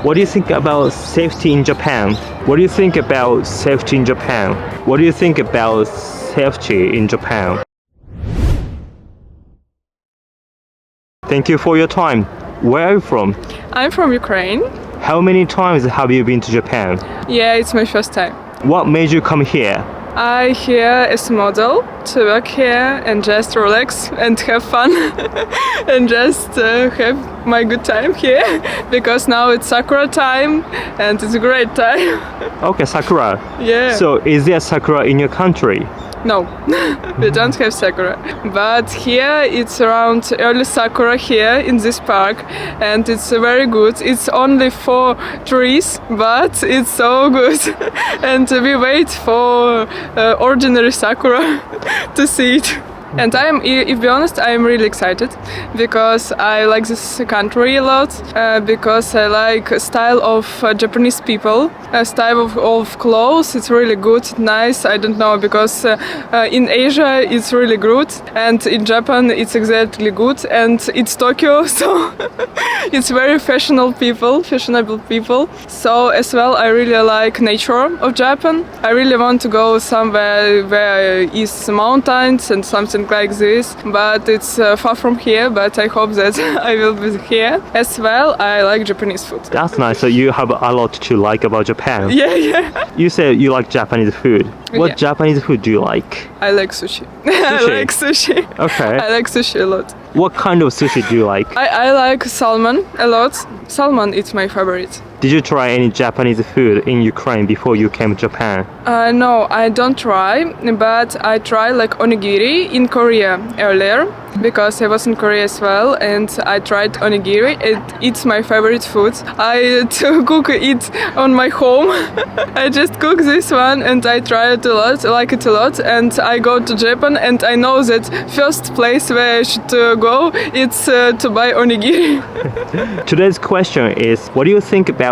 What do you think about safety in Japan? What do you think about safety in Japan? What do you think about safety in Japan? Thank you for your time. Where are you from? I'm from Ukraine. How many times have you been to Japan? Yeah, it's my first time. What made you come here? I here as a model to work here and just relax and have fun and just have my good time here because now it's Sakura time and it's a great time. Okay, Sakura. Yeah. So is there Sakura in your country? No, we don't have Sakura. But here it's around early Sakura here in this park and it's very good. It's only 4 trees, but it's so good. And we wait for ordinary Sakura to see it. And if be honest, I'm really excited because I like this country a lot, because I like style of Japanese people, style of clothes. It's really good, nice. I don't know because in Asia it's really good, and in Japan it's exactly good, and it's Tokyo, so it's very fashionable people. So as well, I really like nature of Japan. I really want to go somewhere where is mountains and something like this, but it's far from here, but I hope that I will be here. As well, I like Japanese food. That's nice. So you have a lot to like about Japan. Yeah. You said you like Japanese food. What Yeah. Japanese food do you like? I like sushi. I like sushi. Okay. I like sushi a lot. What kind of sushi do you like? I like salmon a lot. Salmon is my favorite. Did you try any Japanese food in Ukraine before you came to Japan? No, I don't try, but I try like onigiri in Korea earlier because I was in Korea as well, and I tried onigiri. It's my favorite food. I to cook it on my home. I just cook this one and I try it a lot, like it a lot. And I go to Japan and I know that first place where I should go it's to buy onigiri. Today's question is, what do you think about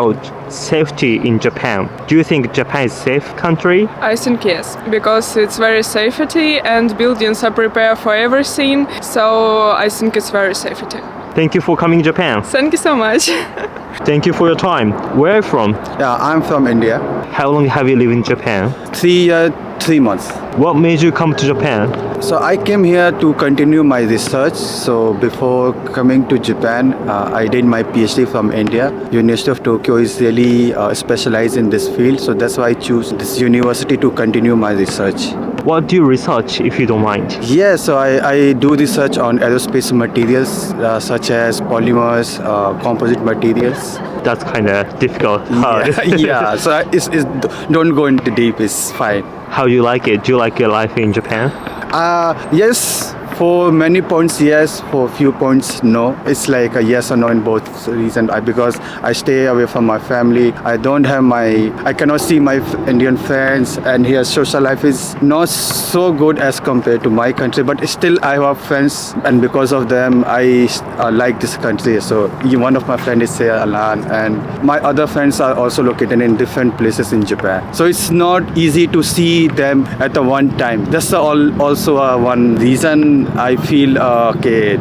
safety in Japan? Do you think Japan is a safe country? I think yes, because it's very safety and buildings are prepared for everything. So I think it's very safety. Thank you for coming to Japan. Thank you so much. Thank you for your time. Where are you from? Yeah, I'm from India. How long have you lived in Japan? 3 months. What made you come to Japan? So I came here to continue my research. So before coming to Japan, I did my PhD from India. University of Tokyo is really specialized in this field. So that's why I choose this university to continue my research. What do you research, if you don't mind? Yeah, so I do research on aerospace materials such as polymers, composite materials. That's kind of difficult. Hard. Yeah. So don't go into deep. It's fine. How do you like it? Do you like your life in Japan? Yes. For many points, yes. For few points, no. It's like a yes or no in both reasons. Because I stay away from my family. I cannot see my Indian friends, and here social life is not so good as compared to my country. But still, I have friends, and because of them, I like this country. So one of my friends is here, Alan, and my other friends are also located in different places in Japan. So it's not easy to see them at the one time. That's also one reason I feel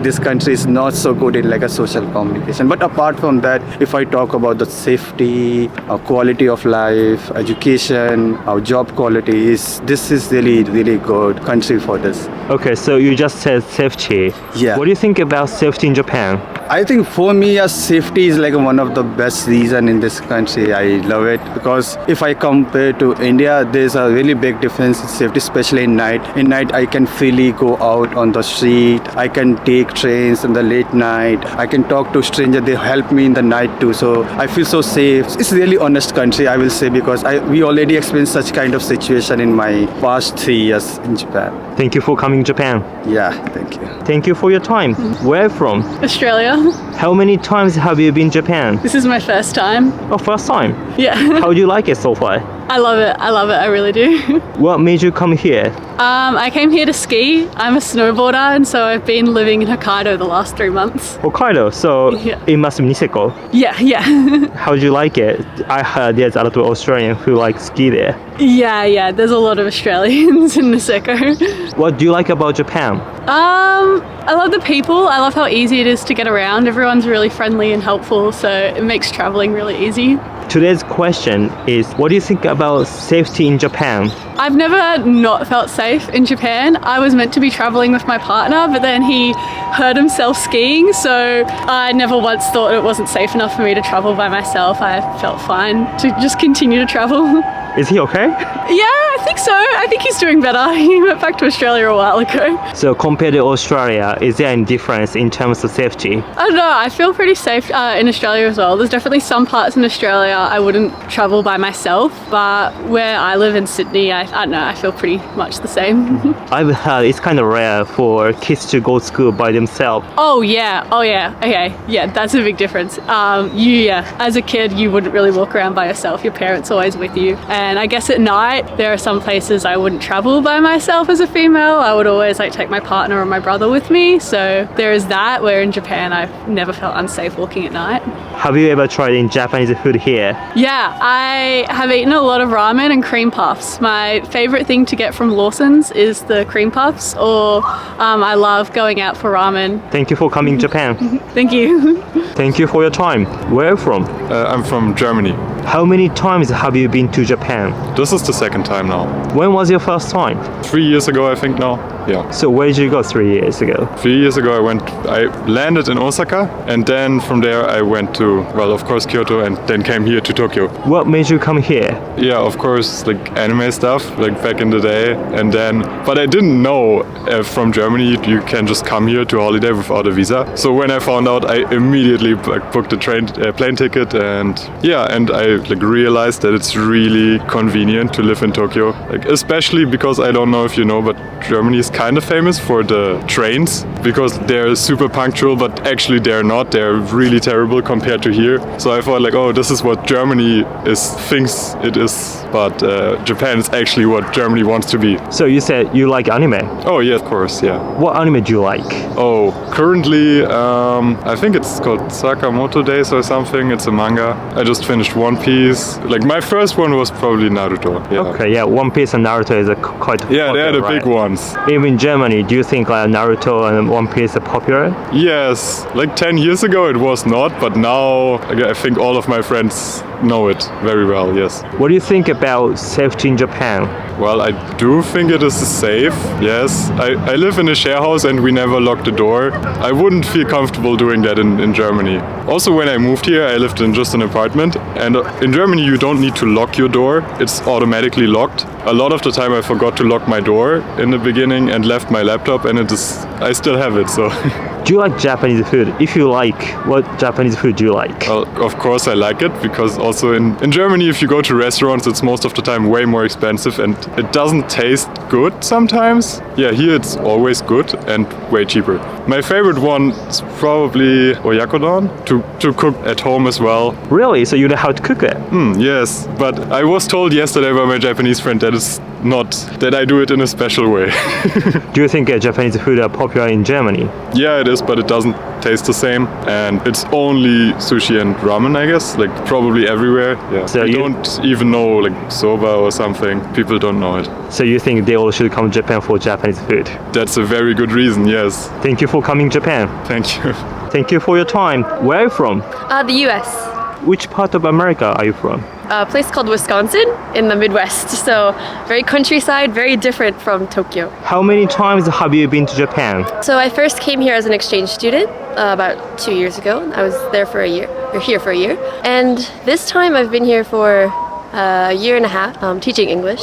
this country is not so good in like a social communication. But apart from that, if I talk about the safety, quality of life, education, our job quality, this is really, really good country for this. Okay, so you just said safety. Yeah. What do you think about safety in Japan? I think for me, safety is like one of the best reason in this country. I love it because if I compare to India, there's a really big difference in safety, especially in night. In night, I can freely go out on the street. I can take trains in the late night. I can talk to strangers. They help me in the night too. So I feel so safe. It's a really honest country, I will say, because we already experienced such kind of situation in my past 3 years in Japan. Thank you for coming to Japan. Yeah, thank you. Thank you for your time. Where are you from? Australia. How many times have you been to Japan? This is my first time. Oh, first time. Yeah. How do you like it so far? I love it. I really do. What made you come here? I came here to ski. I'm a snowboarder, and so I've been living in Hokkaido the last 3 months. Hokkaido, so Yeah. it must be Niseko. Yeah. How do you like it? I heard there's a lot of Australians who like ski there. Yeah. There's a lot of Australians in Niseko. What do you like about Japan? I love the people. I love how easy it is to get around. Everyone's really friendly and helpful, so it makes traveling really easy. Today's question is, what do you think about safety in Japan? I've never not felt safe in Japan. I was meant to be traveling with my partner, but then he hurt himself skiing, so I never once thought it wasn't safe enough for me to travel by myself. I felt fine to just continue to travel. Is he okay? Yeah, I think so. I think he's doing better. He went back to Australia a while ago. So compared to Australia, is there any difference in terms of safety? I don't know, I feel pretty safe in Australia as well. There's definitely some parts in Australia I wouldn't travel by myself, but where I live in Sydney, I don't know, I feel pretty much the same. I've heard it's kind of rare for kids to go to school by themselves. Oh yeah. Okay. Yeah, that's a big difference. As a kid, you wouldn't really walk around by yourself. Your parents are always with you. And I guess at night, there are some places I wouldn't travel by myself as a female. I would always take my partner or my brother with me. So there is that, where in Japan, I've never felt unsafe walking at night. Have you ever tried in Japanese food here? Yeah, I have eaten a lot of ramen and cream puffs. My favorite thing to get from Lawson's is the cream puffs, or I love going out for ramen. Thank you for coming to Japan. Thank you. Thank you for your time. Where are you from? I'm from Germany. How many times have you been to Japan? This is the second time now. When was your first time? 3 years ago, I think now. Yeah. So where did you go 3 years ago? 3 years ago, I landed in Osaka, and then from there I went to, well, of course, Kyoto, and then came here to Tokyo. What made you come here? Yeah, of course, anime stuff, back in the day, and then, but I didn't know from Germany you can just come here to holiday without a visa. So when I found out, I immediately booked a plane ticket, and yeah, and I realized that it's really convenient to live in Tokyo, especially because I don't know if you know, but Germany is kind of famous for the trains, because they're super punctual, but actually they're not. They're really terrible compared to here. So I thought oh, this is what Germany thinks it is, but Japan is actually what Germany wants to be. So you said you like anime. Oh yeah, of course, yeah. What anime do you like? Oh, currently I think it's called Sakamoto Days or something. It's a manga. I just finished One Piece. My first one was probably Naruto. Yeah. Okay, yeah, One Piece and Naruto is quite Yeah, popular, they're the right? big ones. Even in Germany, do you think Naruto and One Piece are popular? Yes, 10 years ago it was not, but now I think all of my friends know it very well, yes. What do you think about safety in Japan? Well, I do think it is safe, yes. I live in a share house and we never lock the door. I wouldn't feel comfortable doing that in Germany. Also, when I moved here, I lived in just an apartment, and in Germany you don't need to lock your door. It's automatically locked. A lot of the time I forgot to lock my door in the beginning and left my laptop, and I still have it, so... Do you like Japanese food? If you like, what Japanese food do you like? Well, of course I like it, because also in Germany, if you go to restaurants, it's most of the time way more expensive and it doesn't taste good sometimes. Yeah, here it's always good and way cheaper. My favorite one is probably oyakodon, to cook at home as well. Really? So you know how to cook it? Yes, but I was told yesterday by my Japanese friend that it's not, that I do it in a special way. Do you think Japanese food are popular in Germany? Yeah, it is, but it doesn't taste the same, and it's only sushi and ramen, I guess, probably everywhere. Yeah. So I you don't even know soba or something. People don't know it. So you think they all should come to Japan for Japanese food? That's a very good reason, yes. Thank you for coming to Japan. Thank you. Thank you for your time. Where are you from? The US. Which part of America are you from? A place called Wisconsin in the Midwest. So very countryside, very different from Tokyo. How many times have you been to Japan? So I first came here as an exchange student about 2 years ago. I was there for a year, or here for a year. And this time I've been here for a year and a half teaching English.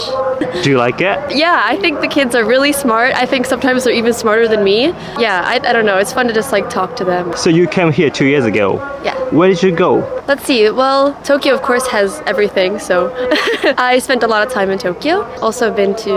Do you like it? Yeah, I think the kids are really smart. I think sometimes they're even smarter than me. Yeah, I don't know. It's fun to just talk to them. So you came here 2 years ago. Yeah. Where did you go? Let's see. Well, Tokyo, of course, has everything. So I spent a lot of time in Tokyo. Also been to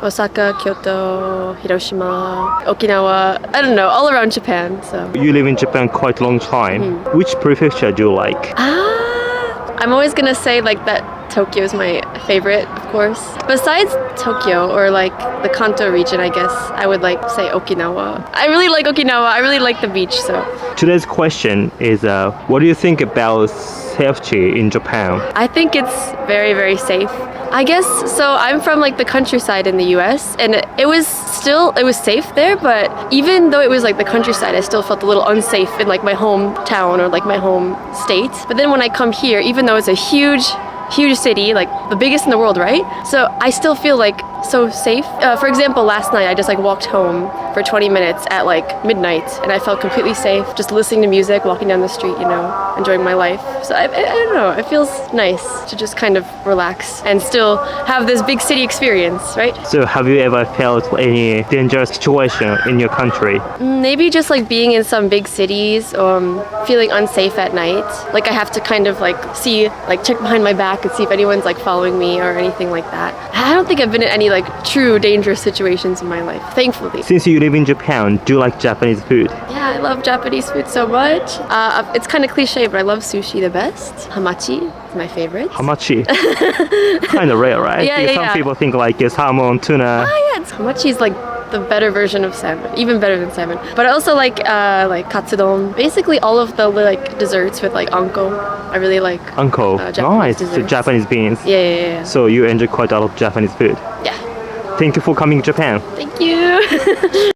Osaka, Kyoto, Hiroshima, Okinawa. I don't know, all around Japan. So You live in Japan quite a long time. Which prefecture do you like? I'm always gonna say that Tokyo is my favorite, of course. Besides Tokyo or like the Kanto region, I guess I would like say Okinawa. I really like Okinawa. I really like the beach. So Today's question is what do you think about safety in Japan? I think it's very, very safe. I guess so. I'm from like the countryside in the US, and it was safe there, but even though it was like the countryside, I still felt a little unsafe in like my hometown or like my home state. But then when I come here, even though it's a huge city, like the biggest in the world, right? So I still feel like so safe. For example, last night I just like walked home for 20 minutes at like midnight, and I felt completely safe, just listening to music, walking down the street, you know, enjoying my life. So I don't know, it feels nice to just kind of relax and still have this big city experience, right? So have you ever felt any dangerous situation in your country? Maybe just like being in some big cities, feeling unsafe at night. Like I have to kind of like check behind my back and see if anyone's like following me or anything like that. I don't think I've been in any like true dangerous situations in my life, thankfully. Since you live in Japan, do you like Japanese food? Yeah, I love Japanese food so much. It's kind of cliche, but I love sushi the best. Hamachi is my favorite. Hamachi? Kind of rare, right? Yeah, Because yeah, some people think like it's salmon, tuna. Hamachi is like the better version of salmon, even better than salmon. But I also like katsudon. Basically all of the like desserts with like anko. I really like. Uncle. Japanese Nice. desserts. Japanese beans. Yeah. So you enjoy quite a lot of Japanese food. Yeah. Thank you for coming to Japan. Thank you.